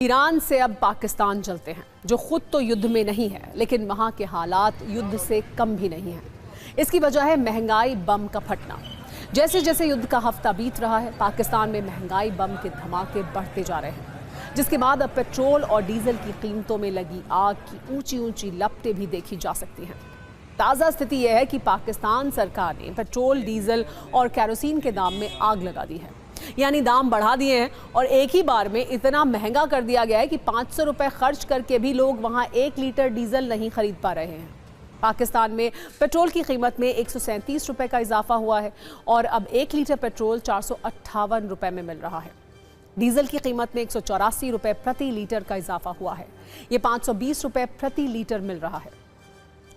Iran से अब पाकिस्तान चलते हैं, जो खुद तो युद्ध में नहीं है लेकिन वहां के हालात युद्ध से कम भी नहीं है। इसकी वजह है महंगाई बम का फटना। जैसे जैसे युद्ध का हफ्ता बीत रहा है, पाकिस्तान में महंगाई बम के धमाके बढ़ते जा रहे हैं, जिसके बाद अब पेट्रोल और डीजल की कीमतों में लगी आग की ऊंची ऊंची लपटें भी देखी जा सकती हैं। ताज़ा स्थिति यह है कि पाकिस्तान सरकार ने पेट्रोल, डीजल और कैरोसिन के दाम में आग लगा दी है, यानी दाम बढ़ा दिए हैं और एक ही बार में इतना महंगा कर दिया गया है कि 500 रुपए खर्च करके भी लोग वहां 1 लीटर डीजल नहीं खरीद पा रहे हैं। पाकिस्तान में पेट्रोल की कीमत में 137 रुपए का इजाफा हुआ है और अब 1 लीटर पेट्रोल 458 रुपए में मिल रहा है। डीजल की कीमत में 184 रुपए प्रति लीटर का इजाफा हुआ है, ये 520 रुपए प्रति लीटर मिल रहा है।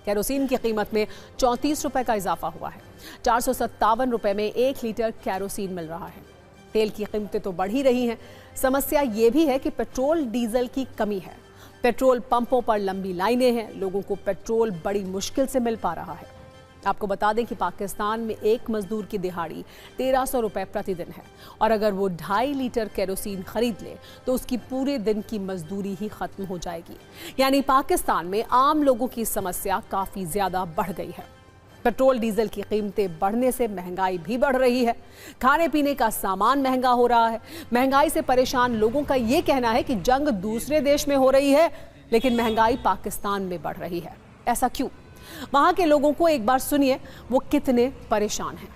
कैरोसिन की कीमत में 34 रुपए का इजाफा हुआ है, 457 रुपए में 1 लीटर कैरोसिन मिल रहा है। तेल की कीमतें तो बढ़ ही रही हैं, समस्या ये भी है कि पेट्रोल डीजल की कमी है। पेट्रोल पंपों पर लंबी लाइनें हैं, लोगों को पेट्रोल बड़ी मुश्किल से मिल पा रहा है। आपको बता दें कि पाकिस्तान में एक मजदूर की दिहाड़ी 1300 रुपए प्रतिदिन है और अगर वो 2.5 लीटर कैरोसिन खरीद ले तो उसकी पूरे दिन की मजदूरी ही खत्म हो जाएगी। यानी पाकिस्तान में आम लोगों की समस्या काफ़ी ज़्यादा बढ़ गई है। पेट्रोल डीजल की कीमतें बढ़ने से महंगाई भी बढ़ रही है, खाने पीने का सामान महंगा हो रहा है। महंगाई से परेशान लोगों का ये कहना है कि जंग दूसरे देश में हो रही है लेकिन महंगाई पाकिस्तान में बढ़ रही है। ऐसा क्यों? वहां के लोगों को एक बार सुनिए, वो कितने परेशान हैं।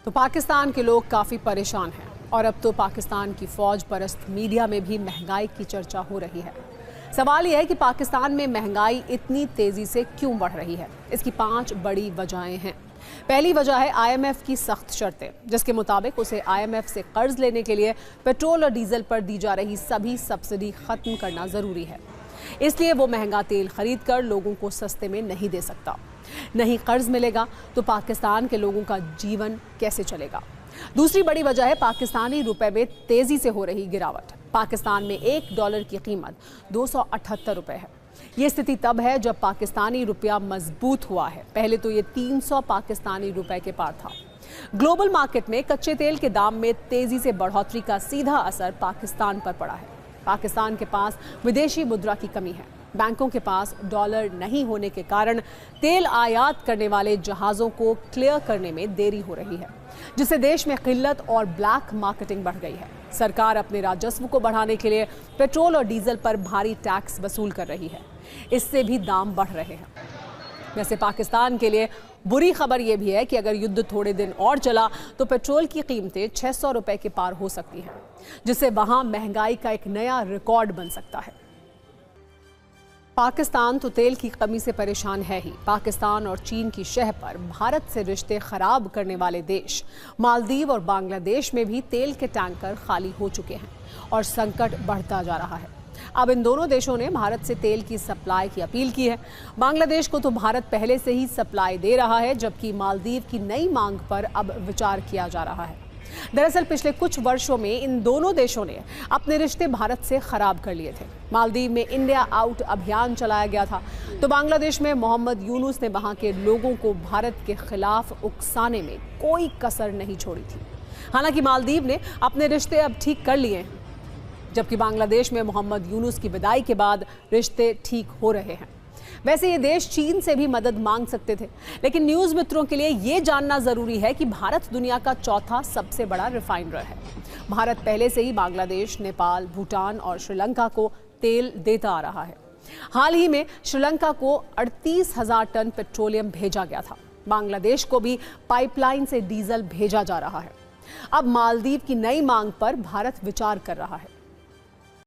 तो पाकिस्तान के लोग काफ़ी परेशान हैं और अब तो पाकिस्तान की फौज परस्त मीडिया में भी महंगाई की चर्चा हो रही है। सवाल यह है कि पाकिस्तान में महंगाई इतनी तेजी से क्यों बढ़ रही है। इसकी 5 बड़ी वजहें हैं। पहली वजह है IMF की सख्त शर्तें, जिसके मुताबिक उसे IMF से कर्ज लेने के लिए पेट्रोल और डीजल पर दी जा रही सभी सब्सिडी खत्म करना जरूरी है। इसलिए वो महंगा तेल खरीद कर लोगों को सस्ते में नहीं दे सकता। नहीं कर्ज मिलेगा तो पाकिस्तान के लोगों का जीवन कैसे चलेगा। दूसरी बड़ी वजह है पाकिस्तानी रुपए में तेजी से हो रही गिरावट। पाकिस्तान में $1 की कीमत 278 रुपए है। ये स्थिति तब है जब पाकिस्तानी रुपया मजबूत हुआ है। पहले तो ये 300 पाकिस्तानी रुपए के पार था। ग्लोबल मार्केट में कच्चे तेल के दाम में तेजी से बढ़ोतरी का सीधा असर पाकिस्तान पर पड़ा है। पाकिस्तान के पास विदेशी मुद्रा की कमी है। बैंकों के पास डॉलर नहीं होने के कारण तेल आयात करने वाले जहाज़ों को क्लियर करने में देरी हो रही है, जिससे देश में किल्लत और ब्लैक मार्केटिंग बढ़ गई है। सरकार अपने राजस्व को बढ़ाने के लिए पेट्रोल और डीजल पर भारी टैक्स वसूल कर रही है, इससे भी दाम बढ़ रहे हैं। वैसे पाकिस्तान के लिए बुरी खबर यह भी है कि अगर युद्ध थोड़े दिन और चला तो पेट्रोल की कीमतें 600 रुपए के पार हो सकती हैं, जिससे वहां महंगाई का एक नया रिकॉर्ड बन सकता है। पाकिस्तान तो तेल की कमी से परेशान है ही। पाकिस्तान और चीन की शह पर भारत से रिश्ते खराब करने वाले देश मालदीव और बांग्लादेश में भी तेल के टैंकर खाली हो चुके हैं और संकट बढ़ता जा रहा है। अब इन दोनों देशों ने भारत से तेल की सप्लाई की अपील की है। बांग्लादेश को तो भारत पहले से ही सप्लाई दे रहा है, जबकि मालदीव की नई मांग पर अब विचार किया जा रहा है। दरअसल पिछले कुछ वर्षों में इन दोनों देशों ने अपने रिश्ते भारत से खराब कर लिए थे। मालदीव में इंडिया आउट अभियान चलाया गया था, तो बांग्लादेश में मोहम्मद यूनुस ने वहां के लोगों को भारत के खिलाफ उकसाने में कोई कसर नहीं छोड़ी थी। हालांकि मालदीव ने अपने रिश्ते अब ठीक कर लिए हैं, जबकि बांग्लादेश में मोहम्मद यूनुस की विदाई के बाद रिश्ते ठीक हो रहे हैं। वैसे ये देश चीन से भी मदद मांग सकते थे, लेकिन न्यूज़ मित्रों के लिए ये जानना जरूरी है कि भारत दुनिया का चौथा सबसे बड़ा रिफाइनर है। भारत पहले से ही बांग्लादेश, नेपाल, भूटान और श्रीलंका को तेल देता आ रहा है। हाल ही में श्रीलंका को 38,000 टन पेट्रोलियम भेजा गया था। बांग्लादेश को भी पाइपलाइन से डीजल भेजा जा रहा है। अब मालदीव की नई मांग पर भारत विचार कर रहा है।